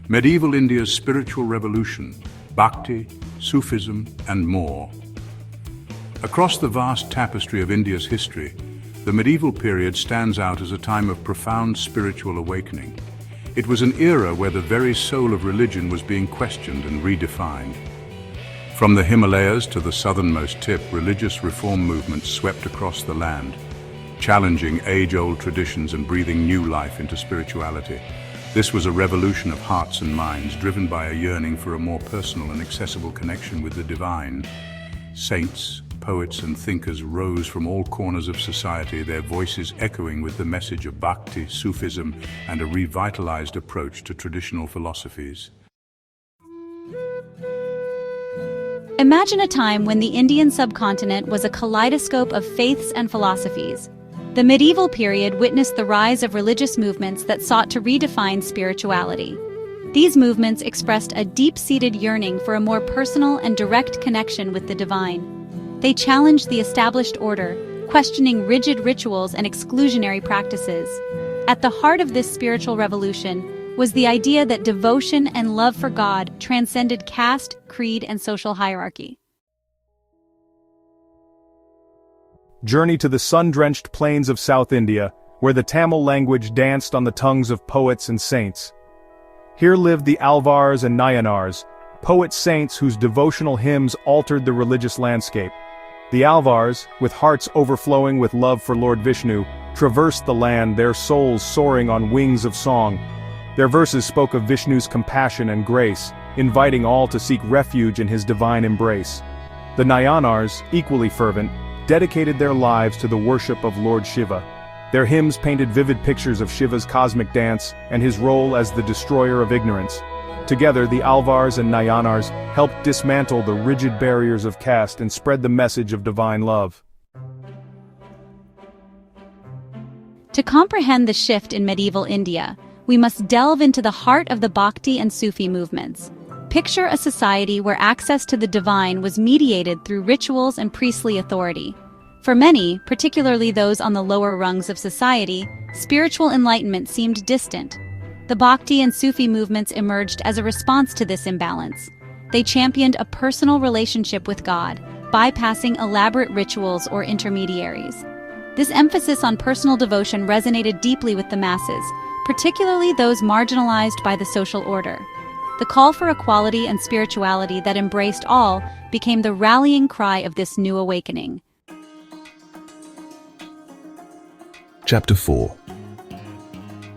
Medieval India's spiritual revolution, Bhakti, Sufism, and more. Across the vast tapestry of India's history, the medieval period stands out as a time of profound spiritual awakening. It was an era where the very soul of religion was being questioned and redefined. From the Himalayas to the southernmost tip, religious reform movements swept across the land, challenging age-old traditions and breathing new life into spirituality. This was a revolution of hearts and minds, driven by a yearning for a more personal and accessible connection with the divine. Saints, poets, and thinkers rose from all corners of society, their voices echoing with the message of Bhakti, Sufism, and a revitalized approach to traditional philosophies. Imagine a time when the Indian subcontinent was a kaleidoscope of faiths and philosophies. The medieval period witnessed the rise of religious movements that sought to redefine spirituality. These movements expressed a deep-seated yearning for a more personal and direct connection with the divine. They challenged the established order, questioning rigid rituals and exclusionary practices. At the heart of this spiritual revolution was the idea that devotion and love for God transcended caste, creed, and social hierarchy. Journey to the sun-drenched plains of South India, where the Tamil language danced on the tongues of poets and saints. Here lived the Alvars and Nayanars, poet-saints whose devotional hymns altered the religious landscape. The Alvars, with hearts overflowing with love for Lord Vishnu, traversed the land, their souls soaring on wings of song. Their verses spoke of Vishnu's compassion and grace, inviting all to seek refuge in his divine embrace. The Nayanars, equally fervent, dedicated their lives to the worship of Lord Shiva. Their hymns painted vivid pictures of Shiva's cosmic dance and his role as the destroyer of ignorance. Together, the Alvars and Nayanars helped dismantle the rigid barriers of caste and spread the message of divine love. To comprehend the shift in medieval India, we must delve into the heart of the Bhakti and Sufi movements. Picture a society where access to the divine was mediated through rituals and priestly authority. For many, particularly those on the lower rungs of society, spiritual enlightenment seemed distant. The Bhakti and Sufi movements emerged as a response to this imbalance. They championed a personal relationship with God, bypassing elaborate rituals or intermediaries. This emphasis on personal devotion resonated deeply with the masses, particularly those marginalized by the social order. The call for equality and spirituality that embraced all became the rallying cry of this new awakening. Chapter 4.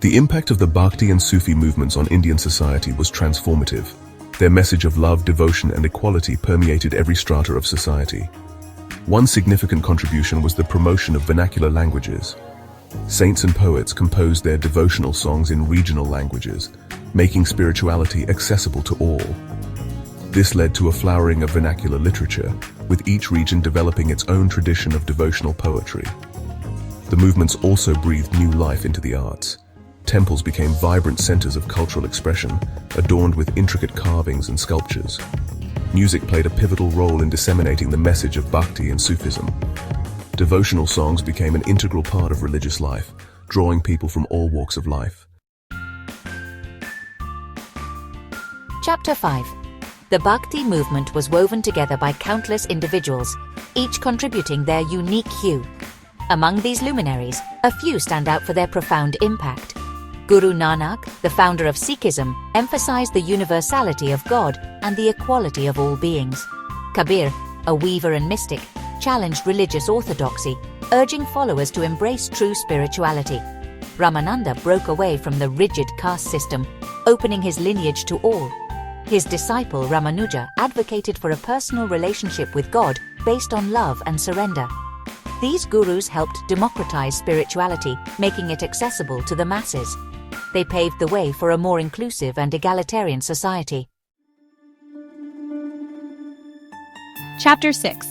The impact of the Bhakti and Sufi movements on Indian society was transformative. Their message of love, devotion, and equality permeated every strata of society. One significant contribution was the promotion of vernacular languages. Saints and poets composed their devotional songs in regional languages, making spirituality accessible to all. This led to a flowering of vernacular literature, with each region developing its own tradition of devotional poetry. The movements also breathed new life into the arts. Temples became vibrant centers of cultural expression, adorned with intricate carvings and sculptures. Music played a pivotal role in disseminating the message of Bhakti and Sufism. Devotional songs became an integral part of religious life, drawing people from all walks of life. Chapter 5. The Bhakti movement was woven together by countless individuals, each contributing their unique hue. Among these luminaries, a few stand out for their profound impact. Guru Nanak, the founder of Sikhism, emphasized the universality of God and the equality of all beings. Kabir, a weaver and mystic, challenged religious orthodoxy, urging followers to embrace true spirituality. Ramananda broke away from the rigid caste system, opening his lineage to all. His disciple Ramanuja advocated for a personal relationship with God based on love and surrender. These gurus helped democratize spirituality, making it accessible to the masses. They paved the way for a more inclusive and egalitarian society. Chapter 6.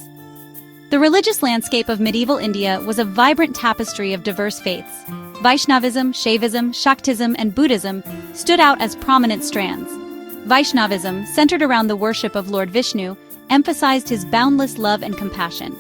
The religious landscape of medieval India was a vibrant tapestry of diverse faiths. Vaishnavism, Shaivism, Shaktism, and Buddhism stood out as prominent strands. Vaishnavism, centered around the worship of Lord Vishnu, emphasized his boundless love and compassion.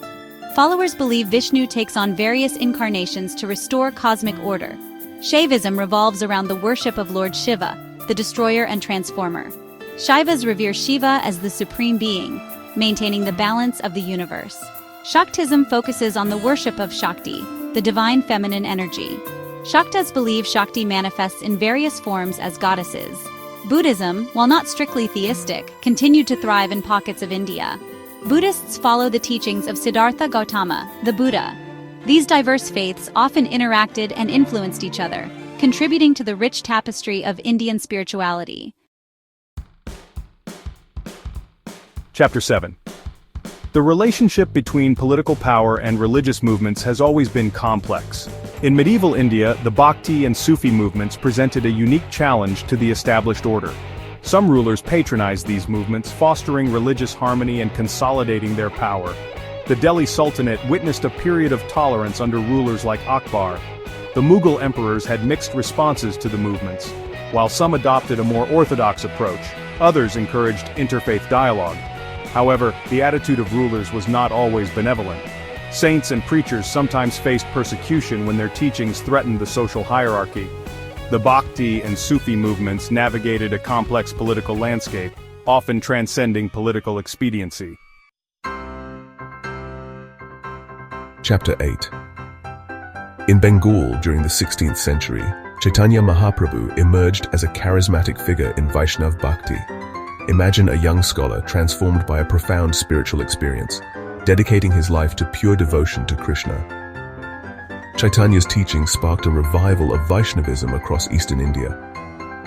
Followers believe Vishnu takes on various incarnations to restore cosmic order. Shaivism revolves around the worship of Lord Shiva, the destroyer and transformer. Shaivas revere Shiva as the supreme being, maintaining the balance of the universe. Shaktism focuses on the worship of Shakti, the divine feminine energy. Shaktas believe Shakti manifests in various forms as goddesses. Buddhism, while not strictly theistic, continued to thrive in pockets of India. Buddhists follow the teachings of Siddhartha Gautama, the Buddha. These diverse faiths often interacted and influenced each other, contributing to the rich tapestry of Indian spirituality. Chapter 7. The relationship between political power and religious movements has always been complex. In medieval India, the Bhakti and Sufi movements presented a unique challenge to the established order. Some rulers patronized these movements, fostering religious harmony and consolidating their power. The Delhi Sultanate witnessed a period of tolerance under rulers like Akbar. The Mughal emperors had mixed responses to the movements. While some adopted a more orthodox approach, others encouraged interfaith dialogue. However, the attitude of rulers was not always benevolent. Saints and preachers sometimes faced persecution when their teachings threatened the social hierarchy. The Bhakti and Sufi movements navigated a complex political landscape, often transcending political expediency. Chapter 8. In Bengal during the 16th century, Chaitanya Mahaprabhu emerged as a charismatic figure in Vaishnav Bhakti. Imagine a young scholar transformed by a profound spiritual experience, dedicating his life to pure devotion to Krishna. Chaitanya's teaching sparked a revival of Vaishnavism across eastern India.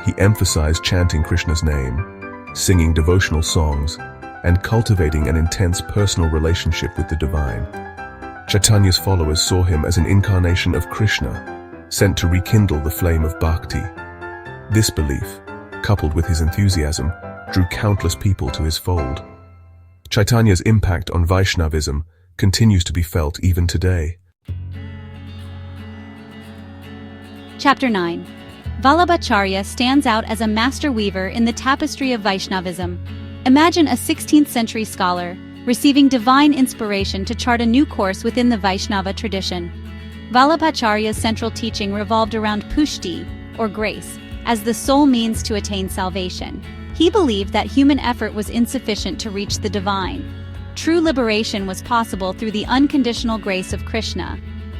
He emphasized chanting Krishna's name, singing devotional songs, and cultivating an intense personal relationship with the divine. Chaitanya's followers saw him as an incarnation of Krishna, sent to rekindle the flame of bhakti. This belief, coupled with his enthusiasm, drew countless people to his fold. Chaitanya's impact on Vaishnavism continues to be felt even today. Chapter 9. Vallabhacharya stands out as a master weaver in the tapestry of Vaishnavism. Imagine a 16th century scholar receiving divine inspiration to chart a new course within the Vaishnava tradition. Vallabhacharya's central teaching revolved around pushti, or grace, as the sole means to attain salvation. He believed that human effort was insufficient to reach the divine. True liberation was possible through the unconditional grace of Krishna.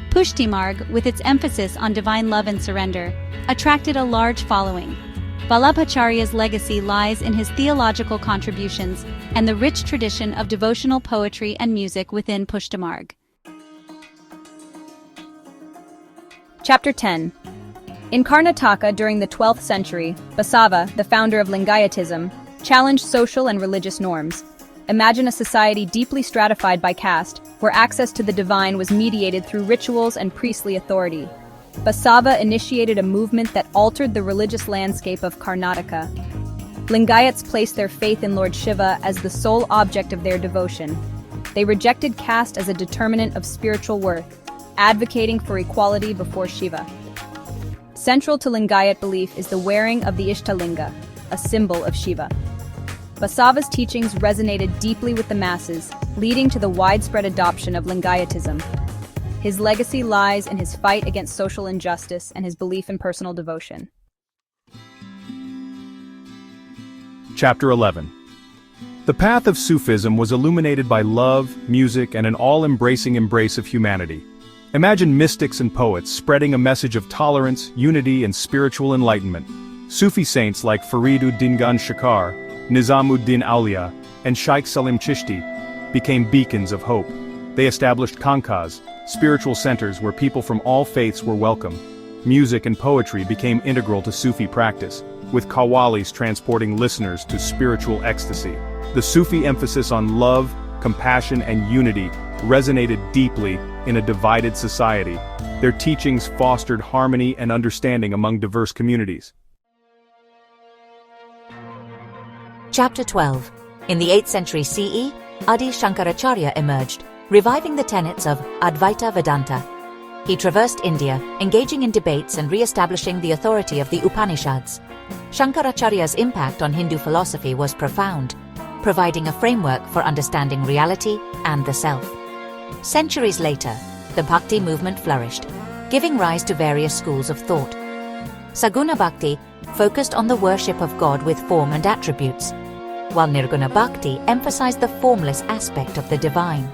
Pushtimarg, with its emphasis on divine love and surrender, attracted a large following. Vallabhacharya's legacy lies in his theological contributions and the rich tradition of devotional poetry and music within Pushtimarg. Chapter 10. In Karnataka during the 12th century, Basava, the founder of Lingayatism, challenged social and religious norms. Imagine a society deeply stratified by caste, where access to the divine was mediated through rituals and priestly authority. Basava initiated a movement that altered the religious landscape of Karnataka. Lingayats placed their faith in Lord Shiva as the sole object of their devotion. They rejected caste as a determinant of spiritual worth, advocating for equality before Shiva. Central to Lingayat belief is the wearing of the Ishtalinga, a symbol of Shiva. Basava's teachings resonated deeply with the masses, leading to the widespread adoption of Lingayatism. His legacy lies in his fight against social injustice and his belief in personal devotion. Chapter 11. The path of Sufism was illuminated by love, music, and an all-embracing embrace of humanity. Imagine mystics and poets spreading a message of tolerance, unity, and spiritual enlightenment. Sufi saints like Fariduddin Shakar, Nizamuddin Auliya, and Shaikh Salim Chishti became beacons of hope. They established khanqahs, spiritual centers where people from all faiths were welcome. Music and poetry became integral to Sufi practice, with qawwalis transporting listeners to spiritual ecstasy. The Sufi emphasis on love, compassion, and unity resonated deeply in a divided society. Their teachings fostered harmony and understanding among diverse communities. Chapter 12. In the 8th century CE, Adi Shankaracharya emerged, reviving the tenets of Advaita Vedanta. He traversed India, engaging in debates and re-establishing the authority of the Upanishads. Shankaracharya's impact on Hindu philosophy was profound, providing a framework for understanding reality and the self. Centuries later, the Bhakti movement flourished, giving rise to various schools of thought. Saguna Bhakti, focused on the worship of God with form and attributes, while Nirguna Bhakti emphasized the formless aspect of the divine.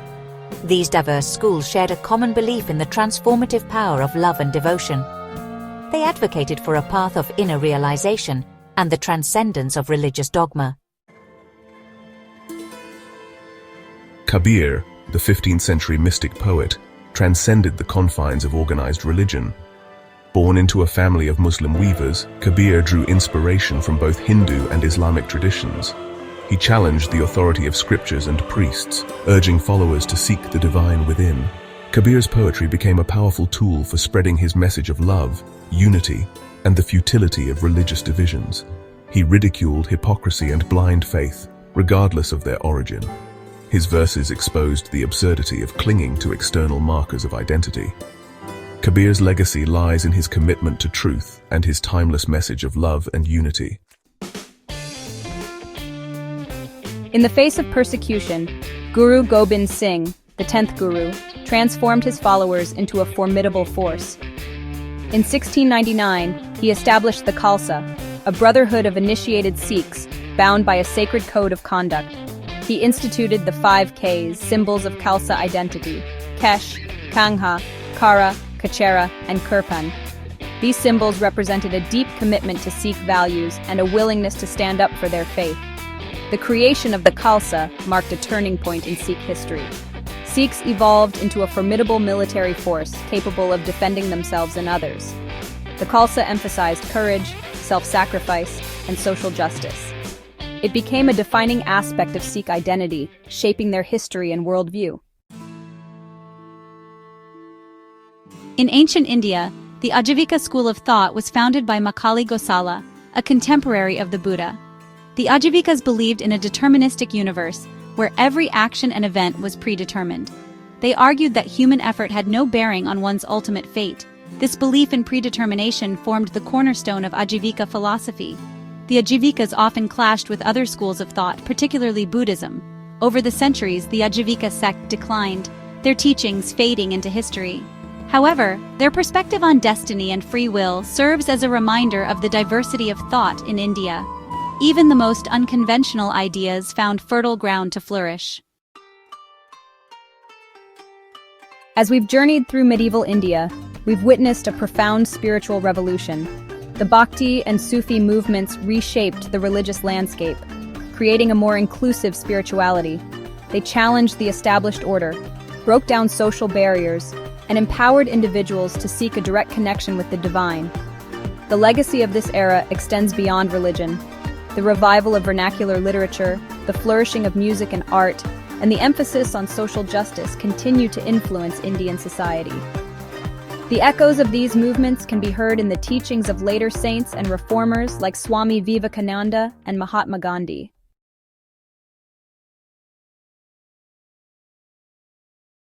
These diverse schools shared a common belief in the transformative power of love and devotion. They advocated for a path of inner realization and the transcendence of religious dogma. Kabir, the 15th century mystic poet, transcended the confines of organized religion. Born into a family of Muslim weavers, Kabir drew inspiration from both Hindu and Islamic traditions. He challenged the authority of scriptures and priests, urging followers to seek the divine within. Kabir's poetry became a powerful tool for spreading his message of love, unity, and the futility of religious divisions. He ridiculed hypocrisy and blind faith, regardless of their origin. His verses exposed the absurdity of clinging to external markers of identity. Kabir's legacy lies in his commitment to truth and his timeless message of love and unity. In the face of persecution, Guru Gobind Singh, the 10th Guru, transformed his followers into a formidable force. In 1699, he established the Khalsa, a brotherhood of initiated Sikhs bound by a sacred code of conduct. He instituted the 5 Ks, symbols of Khalsa identity: Kesh, Kangha, Kara, Kachera, and Kirpan. These symbols represented a deep commitment to Sikh values and a willingness to stand up for their faith. The creation of the Khalsa marked a turning point in Sikh history. Sikhs evolved into a formidable military force capable of defending themselves and others. The Khalsa emphasized courage, self-sacrifice, and social justice. It became a defining aspect of Sikh identity, shaping their history and worldview. In ancient India, the Ajivika school of thought was founded by Makali Gosala, a contemporary of the Buddha. The Ajivikas believed in a deterministic universe where every action and event was predetermined. They argued that human effort had no bearing on one's ultimate fate. This belief in predetermination formed the cornerstone of Ajivika philosophy. The Ajivikas often clashed with other schools of thought, particularly Buddhism. Over the centuries, the Ajivika sect declined, their teachings fading into history. However, their perspective on destiny and free will serves as a reminder of the diversity of thought in India. Even the most unconventional ideas found fertile ground to flourish. As we've journeyed through medieval India, we've witnessed a profound spiritual revolution. The Bhakti and Sufi movements reshaped the religious landscape, creating a more inclusive spirituality. They challenged the established order, broke down social barriers, and empowered individuals to seek a direct connection with the divine. The legacy of this era extends beyond religion. The revival of vernacular literature, the flourishing of music and art, and the emphasis on social justice continue to influence Indian society. The echoes of these movements can be heard in the teachings of later saints and reformers like Swami Vivekananda and Mahatma Gandhi.